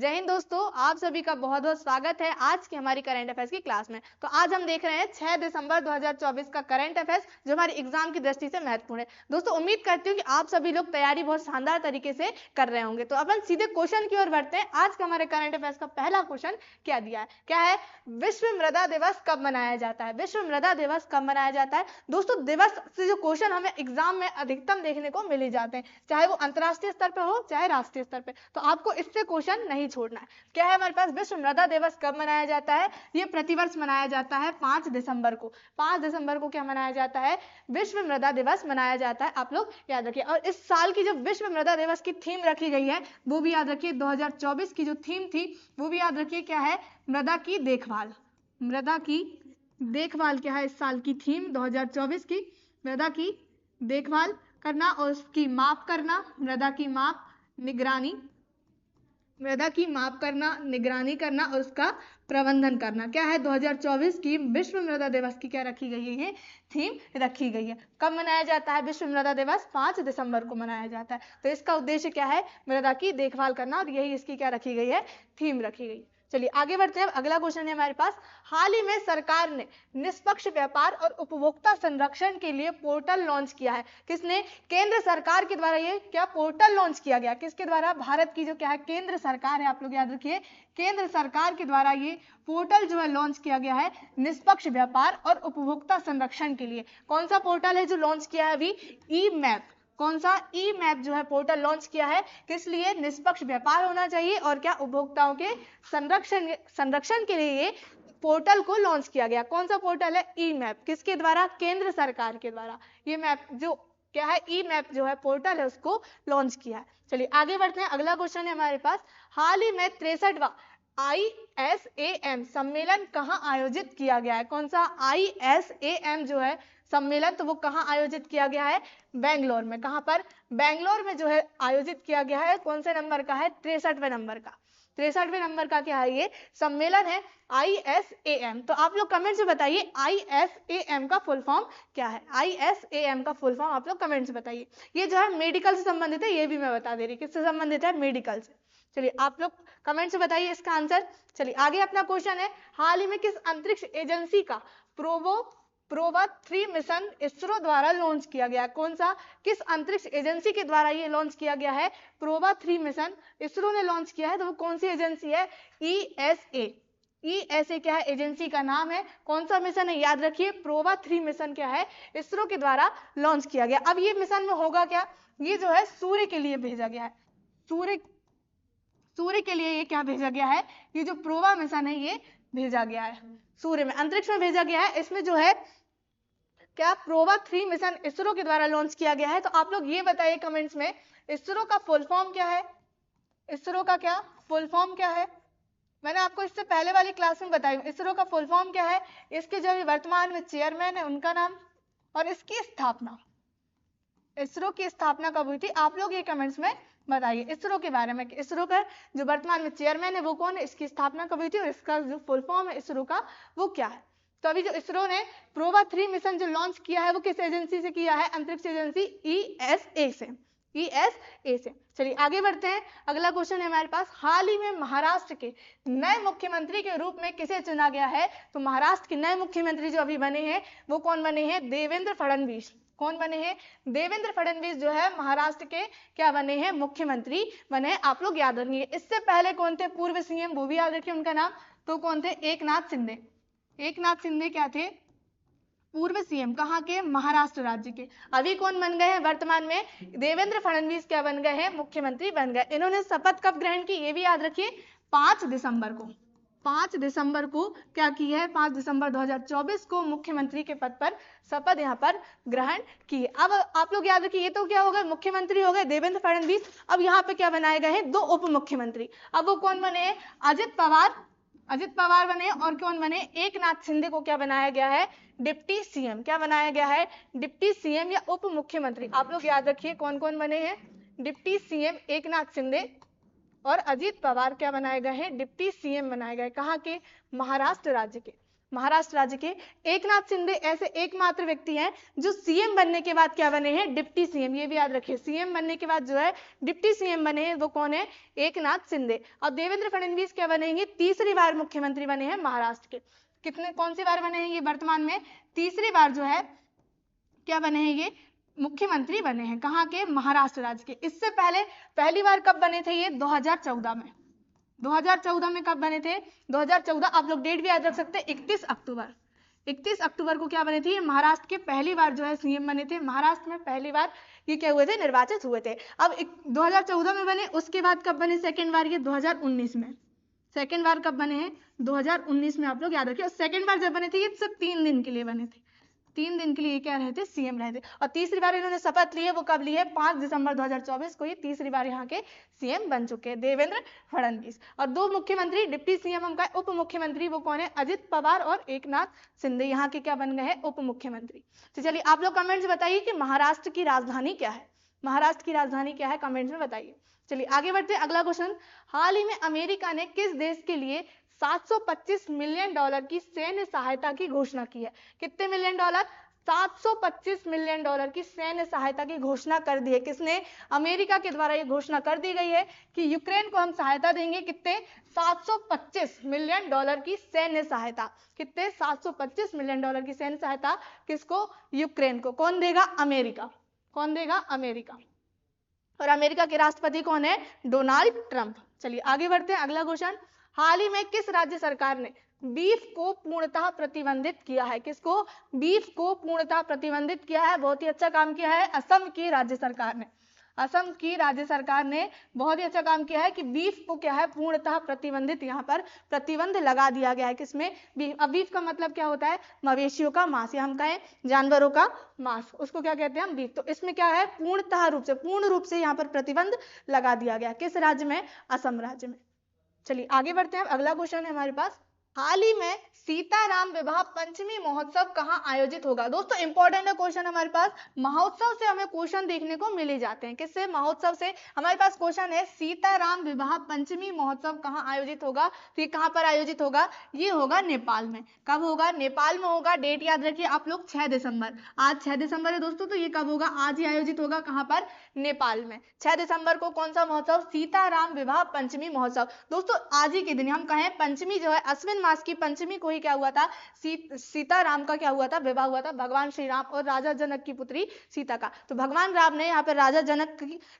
जय हिंद दोस्तों, आप सभी का बहुत बहुत स्वागत है आज की हमारी करंट अफेयर्स की क्लास में। तो आज हम देख रहे हैं 6 दिसंबर 2024 का करंट अफेयर्स, जो हमारी एग्जाम की दृष्टि से महत्वपूर्ण है। दोस्तों उम्मीद करती हूँ कि आप सभी लोग तैयारी बहुत शानदार तरीके से कर रहे होंगे। तो अपन सीधे क्वेश्चन की ओर बढ़ते हैं। आज का हमारे करंट अफेयर्स का पहला क्वेश्चन क्या दिया है, क्या है, विश्व मृदा दिवस कब मनाया जाता है? विश्व मृदा दिवस कब मनाया जाता है? दोस्तों दिवस से जो क्वेश्चन हमें एग्जाम में अधिकतम देखने को मिल ही जाते हैं, चाहे वो अंतरराष्ट्रीय स्तर पर हो चाहे राष्ट्रीय स्तर पर। तो आपको इससे क्वेश्चन नहीं छोड़ना है। क्या है हमारे पास, विश्व मृदा दिवस कब मनाया जाता है? ये प्रतिवर्ष मनाया जाता है 5 दिसंबर को। 5 दिसंबर को क्या मनाया जाता है? विश्व मृदा दिवस मनाया जाता है। आप लोग याद रखिए। और इस साल की जो विश्व मृदा दिवस की थीम रखी गई है वो भी याद रखिए। 2024 की जो थीम थी वो भी याद रखिए, क्या है, मृदा की देखभाल। मृदा की देखभाल क्या है इस साल की थीम 2024 की? मृदा की देखभाल करना और उसकी माप करना, मृदा की माप निगरानी, मृदा की माप करना, निगरानी करना और उसका प्रबंधन करना। क्या है 2024 की विश्व मृदा दिवस की क्या रखी गई है, ये थीम रखी गई है। कब मनाया जाता है विश्व मृदा दिवस? 5 दिसंबर को मनाया जाता है। तो इसका उद्देश्य क्या है? मृदा की देखभाल करना, और यही इसकी क्या रखी गई है, थीम रखी गई। चलिए आगे बढ़ते हैं। अगला क्वेश्चन है हमारे पास, हाल ही में सरकार ने निष्पक्ष व्यापार और उपभोक्ता संरक्षण के लिए पोर्टल लॉन्च किया है। किसने? केंद्र सरकार के द्वारा ये क्या पोर्टल लॉन्च किया गया? किसके द्वारा? भारत की जो क्या है केंद्र सरकार है, आप लोग याद रखिए, केंद्र सरकार के द्वारा ये पोर्टल जो है लॉन्च किया गया है निष्पक्ष व्यापार और उपभोक्ता संरक्षण के लिए। कौन सा पोर्टल है जो लॉन्च किया है अभी? ई मैप। कौन सा? ई मैप जो है पोर्टल लॉन्च किया है। किस लिए? निष्पक्ष व्यापार होना चाहिए और क्या, उपभोक्ताओं के संरक्षण के लिए ये पोर्टल को लॉन्च किया गया। कौन सा पोर्टल है? ई मैप। किसके द्वारा? केंद्र सरकार के द्वारा ये मैप जो क्या है, ई मैप जो है पोर्टल है, उसको लॉन्च किया है। चलिए आगे बढ़ते हैं। अगला क्वेश्चन है हमारे पास, हाल ही में 63वां ISAM सम्मेलन कहाँ आयोजित किया गया है? कौन सा? ISAM जो है सम्मेलन, तो वो कहाँ आयोजित किया गया है? बेंगलोर में। कहाँ पर? बेंगलोर में जो है आयोजित किया गया है। कौन से नंबर का है? 63वें नंबर का। 63वें नंबर का क्या है, ये सम्मेलन है ISAM। तो आप लोग कमेंट से बताइए ISAM का फुल फॉर्म क्या है? ISAM का फुल फॉर्म आप लोग कमेंट से बताइए। ये जो है मेडिकल से संबंधित है, ये भी मैं बता दे रही। किससे संबंधित है? मेडिकल से। चलिए आप लोग कमेंट से बताइए इसका आंसर। चलिए आगे अपना क्वेश्चन है, हाल ही में किस अंतरिक्ष एजेंसी का प्रोवा 3 मिशन इसरो द्वारा लॉन्च किया गया? कौन सा? किस अंतरिक्ष एजेंसी के द्वारा ये लॉन्च किया गया है? प्रोवा 3 मिशन इसरो ने लॉन्च किया है। तो वो कौन सी एजेंसी है? ESA। ESA क्या है? एजेंसी का नाम है। कौन सा मिशन है? याद रखिए, प्रोवा 3 मिशन क्या है? इसरो के द्वारा लॉन्च किया गया। अब ये मिशन में होगा क्या? ये जो है सूर्य के लिए भेजा गया है। सूर्य के लिए ये क्या भेजा गया है? ये जो प्रोवा मिशन है ये भेजा गया है सूर्य में, अंतरिक्ष में भेजा गया है। इसमें जो है क्या प्रोवा 3 मिशन इसरो के द्वारा लॉन्च किया गया है। तो आप लोग ये बताइए कमेंट्स में, इसरो का फुल फॉर्म क्या है? इसरो का क्या फुल फॉर्म क्या है? मैंने आपको इससे पहले वाली क्लास में बताई, इसरो का फुल फॉर्म क्या है, इसके जो वर्तमान में चेयरमैन है उनका नाम, और इसकी स्थापना, इसरो की स्थापना कब हुई थी? आप लोग ये कमेंट्स में बताइए इसरो के बारे में। इसरो का जो वर्तमान में चेयरमैन है वो कौन है, इसकी स्थापना कब हुई थी, और इसका जो फुल फॉर्म है इसरो का वो क्या है। तो अभी जो इसरो ने प्रोवा 3 मिशन जो लॉन्च किया है वो किस एजेंसी से किया है? अंतरिक्ष एजेंसी ESA से। ESA से। चलिए आगे बढ़ते हैं। अगला क्वेश्चन है हमारे पास, हाल ही में महाराष्ट्र के नए मुख्यमंत्री के रूप में किसे चुना गया है? तो महाराष्ट्र के नए मुख्यमंत्री जो अभी बने हैं वो कौन बने हैं? देवेंद्र फडणवीस। कौन बने हैं? देवेंद्र फडणवीस जो है महाराष्ट्र के क्या बने हैं? मुख्यमंत्री बने हैं। आप लोग याद रखिए। इससे पहले कौन थे पूर्व CM, वो भी याद रखिए उनका नाम। तो कौन थे? एकनाथ शिंदे। एकनाथ शिंदे क्या थे? पूर्व CM। कहाँ के? महाराष्ट्र राज्य के। अभी कौन बन गए हैं वर्तमान में? देवेंद्र फडणवीस क्या बन गए हैं? मुख्यमंत्री बन गए। इन्होंने शपथ कब ग्रहण की, ये भी याद रखिए, 5 दिसंबर को। 5 दिसंबर को क्या की है? 5 दिसंबर 2024 को मुख्यमंत्री के पद पर शपथ यहाँ पर ग्रहण की। अब आप लोग याद रखिए, ये तो क्या हो गए, मुख्यमंत्री हो गए देवेंद्र फडणवीस। अब यहाँ पे क्या बनाए गए हैं? 2 उप मुख्यमंत्री। अब वो कौन बने हैं? अजित पवार बने, और कौन बने? एकनाथ शिंदे को क्या बनाया गया है? Deputy CM। क्या बनाया गया है? डिप्टी CM या उप मुख्यमंत्री। आप लोग याद रखिए कौन कौन बने हैं? डिप्टी CM एकनाथ शिंदे और अजित पवार क्या बनाए गए हैं? डिप्टी CM बनाए गए। कहाँ के? महाराष्ट्र राज्य के। महाराष्ट्र राज्य के। एकनाथ शिंदे ऐसे एकमात्र व्यक्ति हैं जो सीएम बनने के बाद क्या बने हैं, डिप्टी सीएम। ये भी याद रखिए, सीएम बनने के बाद जो है डिप्टी सीएम बने हैं, वो कौन है, एकनाथ शिंदे। और देवेंद्र फडणवीस क्या बनेंगे, तीसरी बार मुख्यमंत्री बने हैं महाराष्ट्र के। कितने, कौन सी बार बने हैं ये, वर्तमान में तीसरी बार जो है क्या बने हैं, ये मुख्यमंत्री बने हैं। कहाँ के, महाराष्ट्र राज्य के। इससे पहले पहली बार कब बने थे ये, 2014 में। 2014 में कब बने थे, 2014, आप लोग डेट भी याद रख सकते हैं, 31 अक्टूबर। 31 अक्टूबर को क्या बने थे, ये महाराष्ट्र के पहली बार जो है सीएम बने थे। महाराष्ट्र में पहली बार ये क्या हुए थे, निर्वाचित हुए थे। अब 2014 में बने, उसके बाद कब बने सेकेंड बार, ये 2019 में। सेकेंड बार कब बने हैं, 2019 में, आप लोग याद रखिए। और सेकेंड बार जब बने थे ये सिर्फ 3 दिन के लिए बने थे, 3 दिन के लिए क्या रहे थे, सीएम रहे थे। और तीसरी बार इन्होंने शपथ ली है, वो कब ली है, 5 दिसंबर 2024 को ये तीसरी बार यहाँ के सीएम बन चुके हैं, देवेंद्र फडणवीस। और 2 मुख्यमंत्री डिप्टी सीएम हम का उप मुख्यमंत्री, वो कौन है, अजित पवार और एकनाथ शिंदे, यहाँ के क्या बन गए हैं, उप मुख्यमंत्री। तो चलिए आप लोग कमेंट्स बताइए कि महाराष्ट्र की राजधानी क्या है, महाराष्ट्र की राजधानी क्या है, कमेंट्स में बताइए। चलिए आगे बढ़ते हैं, अगला क्वेश्चन। हाल ही में अमेरिका ने किस देश के लिए 725 मिलियन डॉलर की सैन्य सहायता की घोषणा की है। कितने मिलियन डॉलर, 725 मिलियन डॉलर की सैन्य सहायता की घोषणा कर दी है। किसने, अमेरिका के द्वारा ये घोषणा कर दी गई है कि यूक्रेन को हम सहायता देंगे। कितने, 725 मिलियन डॉलर की सैन्य सहायता। कितने, 725 मिलियन डॉलर की सैन्य सहायता किसको, यूक्रेन को। कौन देगा, अमेरिका। कौन देगा, अमेरिका। और अमेरिका के राष्ट्रपति कौन है, डोनाल्ड ट्रंप। चलिए आगे बढ़ते हैं, अगला क्वेश्चन। हाल ही में किस राज्य सरकार ने बीफ को पूर्णतः प्रतिबंधित किया है। किसको, बीफ को पूर्णतः प्रतिबंधित किया है। बहुत ही अच्छा काम किया है असम की राज्य सरकार ने। असम की राज्य सरकार ने बहुत ही अच्छा काम किया है कि बीफ को क्या है, पूर्णतः प्रतिबंधित, यहाँ पर प्रतिबंध लगा दिया गया है। किसमें, बीफ। अब बीफ का मतलब क्या होता है, मवेशियों का मांस, या हम कहें जानवरों का मांस, उसको क्या कहते हैं हम, बीफ। तो इसमें क्या है, पूर्णतः रूप से, पूर्ण रूप से यहाँ पर प्रतिबंध लगा दिया गया। किस राज्य में, असम राज्य में। चलिए आगे बढ़ते हैं, अगला क्वेश्चन है हमारे पास। हाल ही में सीताराम विवाह पंचमी महोत्सव कहाँ आयोजित होगा। दोस्तों इंपॉर्टेंट है क्वेश्चन हमारे पास। महोत्सव से हमें क्वेश्चन देखने को मिल ही जाते हैं। किससे, महोत्सव से। हमारे पास क्वेश्चन है सीताराम विवाह पंचमी महोत्सव कहाँ आयोजित होगा। तो ये कहाँ पर आयोजित होगा, ये होगा नेपाल में। कब होगा, नेपाल में होगा। डेट याद रखिए आप लोग, 6 दिसंबर। आज 6 दिसंबर है दोस्तों, तो ये कब होगा, आज ही आयोजित होगा। कहाँ पर, नेपाल में। 6 दिसंबर को कौन सा महोत्सव, सीताराम विवाह पंचमी महोत्सव। दोस्तों आज ही के दिन, हम कहें पंचमी जो है, अश्विन मास की पंचमी को ही क्या हुआ था, सीताराम का क्या हुआ था, विवाह हुआ था, भगवान श्री राम और राजा जनक की पुत्री सीता का। तो भगवान राम ने यहाँ पर राजा जनक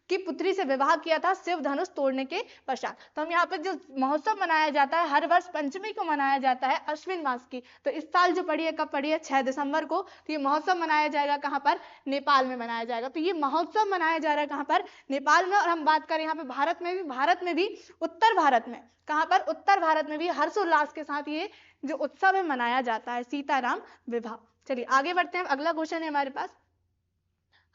की पुत्री से विवाह किया था शिव धनुष तोड़ने के पश्चात। तो हम यहाँ पर जो महोत्सव मनाया जाता है, हर वर्ष पंचमी को मनाया जाता है, अश्विन मास की। तो इस साल जो पड़ी है, कब पड़ी है, 6 दिसंबर को। तो ये महोत्सव मनाया जाएगा कहाँ पर, नेपाल में मनाया जाएगा। तो ये महोत्सव मनाया जा रहा है कहाँ पर, नेपाल में। और हम बात करें यहाँ पे भारत में भी उत्तर भारत में, कहाँ पर, उत्तर भारत में भी हर्षोल्लास के साथ ये जो उत्सव है मनाया जाता है, सीताराम विवाह। चलिए आगे बढ़ते हैं, अगला क्वेश्चन है हमारे पास।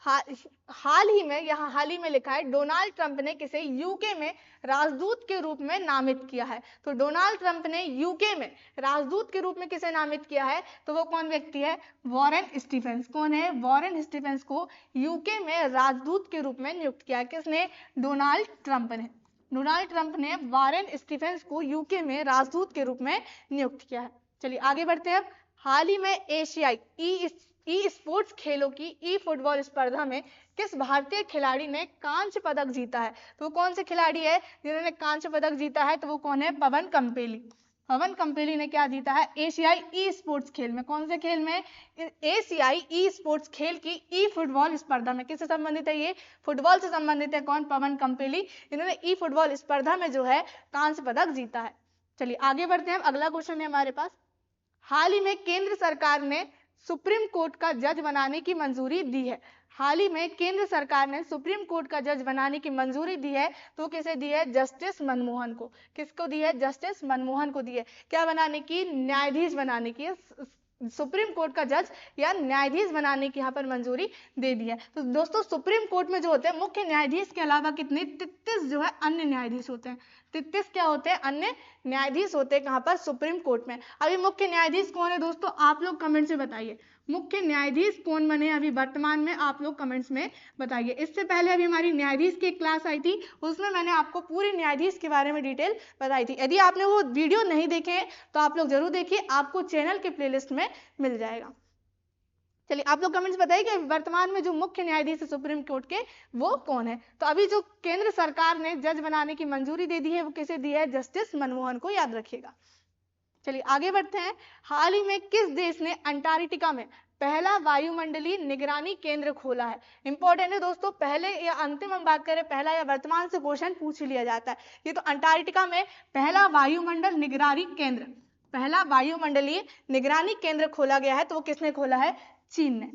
हाल ही में लिखा है, डोनाल्ड ट्रंप ने किसे यूके में राजदूत के रूप में नामित किया है। तो डोनाल्ड ट्रंप ने यूके में राजदूत के रूप में किसे नामित किया है, तो वो कौन व्यक्ति है, वॉरेन स्टीफेंस। कौन है, वॉरेन स्टीफेंस को यूके में राजदूत के रूप में नियुक्त किया। किसने, डोनाल्ड ट्रंप ने। डोनाल्ड ट्रंप ने वॉरेन स्टीफेंस को यूके में राजदूत के रूप में नियुक्त किया है। चलिए आगे बढ़ते हैं। हाल ही में एशियाई ई स्पोर्ट्स खेलों की ई फुटबॉल स्पर्धा में किस भारतीय खिलाड़ी ने कांस्य पदक जीता है। तो वो कौन से खिलाड़ी है जिन्होंने कांस्य पदक जीता है, तो वो कौन है, पवन कंपेली। पवन कंपेली ने क्या जीता है, एशियाई ई स्पोर्ट्स खेल में। कौन से खेल में, एशियाई ई स्पोर्ट्स खेल की ई फुटबॉल स्पर्धा में। किससे संबंधित है ये, फुटबॉल से संबंधित है। कौन, पवन कंपेली। इन्होंने ई फुटबॉल स्पर्धा में जो है कांस्य पदक जीता है। चलिए आगे बढ़ते हैं, अगला क्वेश्चन है हमारे पास। हाल ही में केंद्र सरकार ने सुप्रीम कोर्ट का जज बनाने की मंजूरी दी है। हाल ही में केंद्र सरकार ने सुप्रीम कोर्ट का जज बनाने की मंजूरी दी है। तो किसे दी है, जस्टिस मनमोहन को। किसको दी है, जस्टिस मनमोहन को दी है। क्या बनाने की, न्यायाधीश बनाने की। सुप्रीम कोर्ट का जज या न्यायाधीश बनाने की यहाँ पर मंजूरी दे दी है। तो दोस्तों सुप्रीम कोर्ट में जो होते हैं मुख्य न्यायाधीश के अलावा कितने, 33 जो है अन्य न्यायाधीश होते हैं। 33 क्या होते हैं, अन्य न्यायाधीश होते हैं कहाँ पर, सुप्रीम कोर्ट में। अभी मुख्य न्यायाधीश कौन है दोस्तों, आप लोग कमेंट से बताइए, मुख्य न्यायाधीश कौन बने अभी वर्तमान में, आप लोग कमेंट्स में बताइए। इससे पहले अभी हमारी न्यायाधीश की क्लास आई थी, उसमें मैंने आपको पूरी न्यायाधीश के बारे में डिटेल बताई थी। यदि आपने वो वीडियो नहीं देखे तो आप लोग जरूर देखिए, आपको चैनल के प्लेलिस्ट में मिल जाएगा। चलिए आप लोग कमेंट्स बताइए कि वर्तमान में जो मुख्य न्यायाधीश है सुप्रीम कोर्ट के वो कौन है। तो अभी जो केंद्र सरकार ने जज बनाने की मंजूरी दे दी है वो किसे दी है, जस्टिस मनमोहन को, याद रखिएगा। चलिए आगे बढ़ते हैं। हाल ही में किस देश ने अंटार्कटिका में पहला वायुमंडलीय निगरानी केंद्र खोला है। इंपॉर्टेंट है दोस्तों, पहले या अंतिम हम बात करें, पहला या वर्तमान से क्वेश्चन पूछ लिया जाता है। ये तो अंटार्कटिका में पहला वायुमंडल निगरानी केंद्र, पहला वायुमंडलीय निगरानी केंद्र खोला गया है, तो वो किसने खोला है, चीन ने।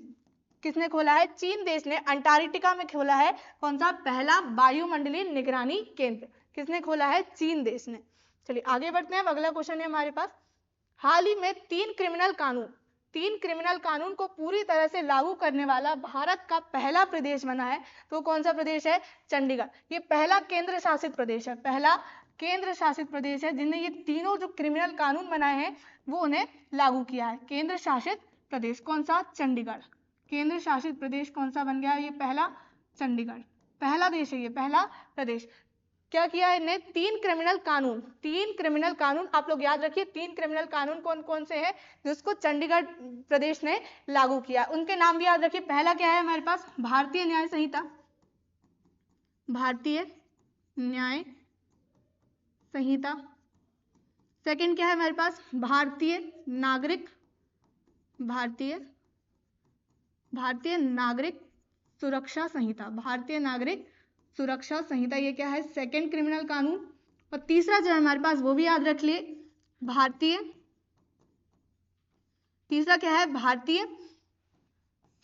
किसने खोला है, चीन देश ने अंटार्कटिका में खोला है कौन सा, पहला वायुमंडलीय निगरानी केंद्र, किसने खोला है, चीन देश ने। चलिए आगे बढ़ते हैं, अगला क्वेश्चन है हमारे पास। हाल ही में तीन क्रिमिनल कानून को पूरी तरह से लागू करने वाला भारत का पहला प्रदेश बना है, तो कौन सा प्रदेश है, चंडीगढ़। ये पहला केंद्र शासित प्रदेश है, पहला केंद्र शासित प्रदेश है जिन्हें ये तीनों जो क्रिमिनल कानून बनाए हैं वो उन्हें लागू किया है। केंद्र शासित प्रदेश कौन सा, चंडीगढ़। केंद्र शासित प्रदेश कौन सा बन गया, ये पहला चंडीगढ़, पहला देश है ये, पहला प्रदेश। क्या किया है इन्हें, तीन क्रिमिनल कानून आप लोग याद रखिए, तीन क्रिमिनल कानून कौन कौन से हैं जिसको चंडीगढ़ प्रदेश ने लागू किया, उनके नाम भी याद रखिए। पहला क्या है हमारे पास, भारतीय न्याय संहिता, भारतीय न्याय संहिता। सेकंड क्या है हमारे पास, भारतीय नागरिक सुरक्षा संहिता, भारतीय नागरिक सुरक्षा संहिता, ये क्या है, सेकंड क्रिमिनल कानून। और तीसरा जो है हमारे पास वो भी याद रख लिए, तीसरा क्या है, भारतीय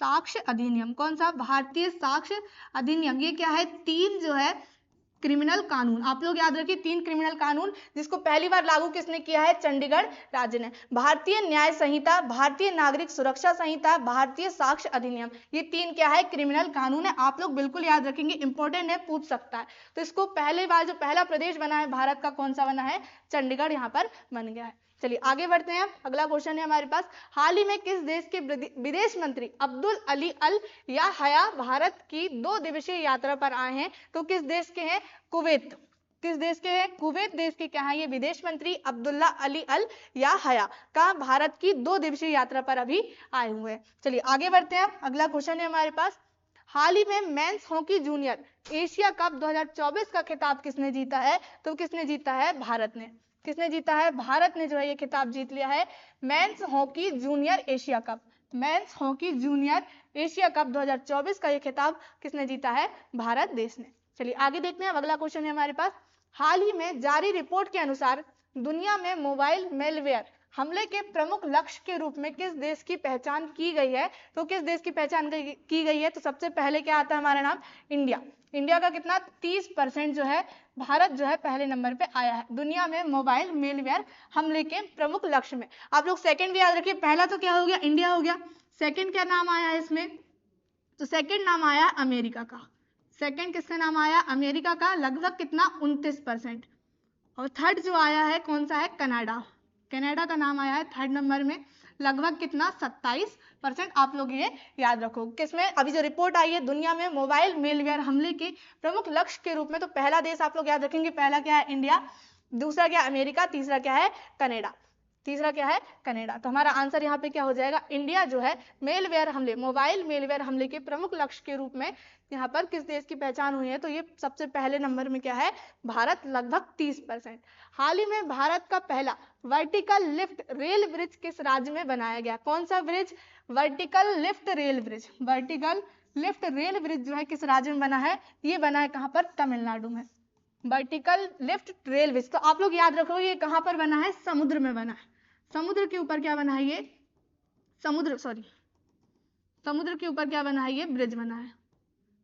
साक्ष्य अधिनियम। कौन सा, भारतीय साक्ष्य अधिनियम। ये क्या है, तीन जो है क्रिमिनल कानून आप लोग याद रखिए, तीन क्रिमिनल कानून जिसको पहली बार लागू किसने किया है, चंडीगढ़ राज्य ने। भारतीय न्याय संहिता, भारतीय नागरिक सुरक्षा संहिता, भारतीय साक्ष्य अधिनियम, ये तीन क्या है, क्रिमिनल कानून है। आप लोग बिल्कुल याद रखेंगे, इंपॉर्टेंट है, पूछ सकता है। तो इसको पहली बार जो पहला प्रदेश बना है भारत का, कौन सा बना है, चंडीगढ़ यहाँ पर बन गया है। चलिए आगे बढ़ते हैं, अगला क्वेश्चन है हमारे पास। हाल ही में किस देश के विदेश मंत्री अब्दुल अली अल याहया भारत की 2 दिवसीय यात्रा पर आए हैं, तो किस देश के हैं, कुवैत। किस देश के हैं, कुवैत देश के क्या है ये विदेश मंत्री अब्दुल्ला अली अल याहया का भारत की 2 दिवसीय यात्रा पर अभी आए हुए हैं। चलिए आगे बढ़ते हैं, अगला क्वेश्चन है हमारे पास। हाल ही में men's hockey junior Asia cup 2024 का खिताब किसने जीता है, तो किसने जीता है, भारत ने। किसने जीता है, भारत ने जो है ये खिताब जीत लिया है, men's hockey junior Asia cup, men's hockey junior Asia cup 2024 का ये खिताब किसने जीता है, भारत देश ने। चलिए आगे देखते हैं, अगला क्वेश्चन है हमारे पास। हाल ही में जारी रिपोर्ट के अनुसार दुनिया में मोबाइल मेलवेयर हमले के प्रमुख लक्ष्य के रूप में किस देश की पहचान की गई है, तो किस देश की पहचान की गई है, तो सबसे पहले क्या आता है हमारा नाम, इंडिया। इंडिया का कितना, 30% जो है भारत जो है पहले नंबर पे आया है दुनिया में मोबाइल मेलवेयर हमले के प्रमुख लक्ष्य में। आप लोग सेकंड भी याद रखिए, पहला तो क्या हो गया, इंडिया हो गया, सेकंड क्या नाम आया है इसमें, तो सेकंड नाम आया अमेरिका का। सेकंड किसका नाम आया, अमेरिका का, लगभग कितना, 29%। और थर्ड जो आया है कौन सा है, कनाडा, कनाडा का नाम आया है थर्ड नंबर में, लगभग कितना, 27%। आप लोग ये याद रखो, किसमें, अभी जो रिपोर्ट आई है दुनिया में मोबाइल मेलवेयर हमले के प्रमुख लक्ष्य के रूप में, तो पहला देश आप लोग याद रखेंगे, पहला क्या है, इंडिया, दूसरा क्या है, अमेरिका, तीसरा क्या है, कनाडा, तीसरा क्या है, कनाडा। तो हमारा आंसर यहाँ पे क्या हो जाएगा, इंडिया जो है मेलवेयर हमले, मोबाइल मेलवेयर हमले के प्रमुख लक्ष्य के रूप में यहाँ पर किस देश की पहचान हुई है, तो ये सबसे पहले नंबर में क्या है, भारत, लगभग 30%। हाल ही में भारत का पहला वर्टिकल लिफ्ट रेल ब्रिज किस राज्य में बनाया गया, कौन सा bridge, vertical lift rail bridge, vertical lift rail bridge जो है किस राज्य में बना है, ये बना है कहाँ पर, तमिलनाडु में, वर्टिकल लिफ्ट रेल ब्रिज। तो आप लोग याद रखो ये कहाँ पर बना है, समुद्र में बना है, समुद्र के ऊपर क्या बना है ये, समुद्र के ऊपर क्या बना है, ये ब्रिज बना है,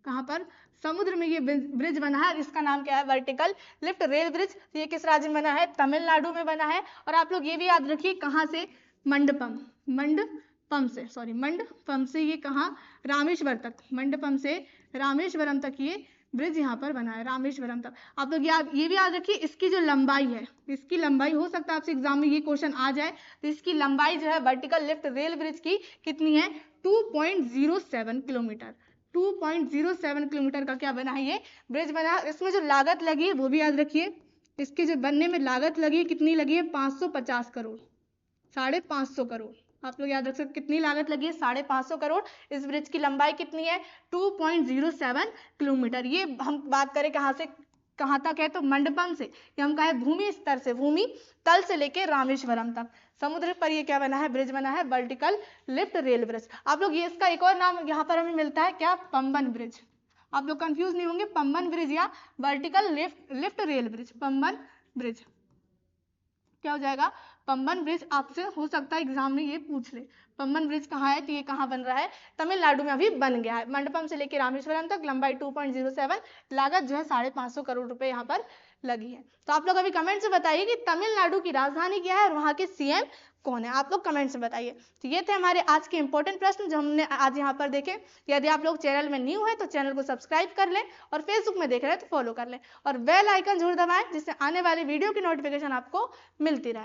कहाँ पर, समुद्र में ये ब्रिज बना है, इसका नाम क्या है, वर्टिकल लिफ्ट रेल ब्रिज। ये किस राज्य में बना है, तमिलनाडु में बना है। और आप लोग ये भी याद रखिए कहाँ से, मंडपम से ये कहाँ, रामेश्वर तक, मंडपम से रामेश्वरम तक ये ब्रिज यहाँ पर बना है रामेश्वरम तक। आप लोग ये भी याद रखिए, इसकी जो लंबाई है, इसकी लंबाई हो सकता है आपसे एग्जाम में ये क्वेश्चन आ जाए, तो इसकी लंबाई जो है वर्टिकल लिफ्ट रेल ब्रिज की कितनी है, 2.07 किलोमीटर। 2.07 किलोमीटर का क्या बना है, ये ब्रिज बना है। इसमें जो लागत लगी है वो भी याद रखिए, इसके जो बनने में लागत लगी है कितनी लगी है, 550 करोड़, 550 करोड़। आप लोग याद रख सकते कितनी लागत लगी है, 550 करोड़। इस ब्रिज की लंबाई कितनी है, 2.07 किलोमीटर। ये हम बात करें कहाँ से कहाँ तक है, तो मंडपम से, ये हम कहें भूमि स्तर से, भूमि तल से लेके रामेश्वरम तक समुद्र पर ये क्या बना है, ब्रिज बना है, वर्टिकल लिफ्ट रेल ब्रिज। आप लोग ये इसका एक और नाम यहाँ पर हमें मिलता है क्या, पंबन ब्रिज। आप लोग कंफ्यूज नहीं होंगे, पंबन ब्रिज या vertical lift rail bridge, Pamban bridge क्या हो जाएगा, पंबन ब्रिज। आपसे हो सकता है एग्जाम में ये पूछ ले, पंबन ब्रिज कहाँ है, तो ये कहाँ बन रहा है, तमिलनाडु में अभी बन गया है। मंडपम से लेकर रामेश्वरम तक लंबाई 2.07, लागत जो है 550 करोड़ रुपए यहाँ पर लगी है। तो आप लोग अभी कमेंट से बताइए कि तमिलनाडु की राजधानी क्या है और वहाँ के सीएम कौन है, आप लोग कमेंट से बताइए। तो ये थे हमारे आज के इंपॉर्टेंट प्रश्न जो हमने आज यहाँ पर देखे। यदि आप लोग चैनल में न्यू हैं तो चैनल को सब्सक्राइब कर लें, और फेसबुक में देख रहे हैं तो फॉलो कर लें, और बेल आइकन जरूर दबाएं जिससे आने वाली वीडियो की नोटिफिकेशन आपको मिलती रहे।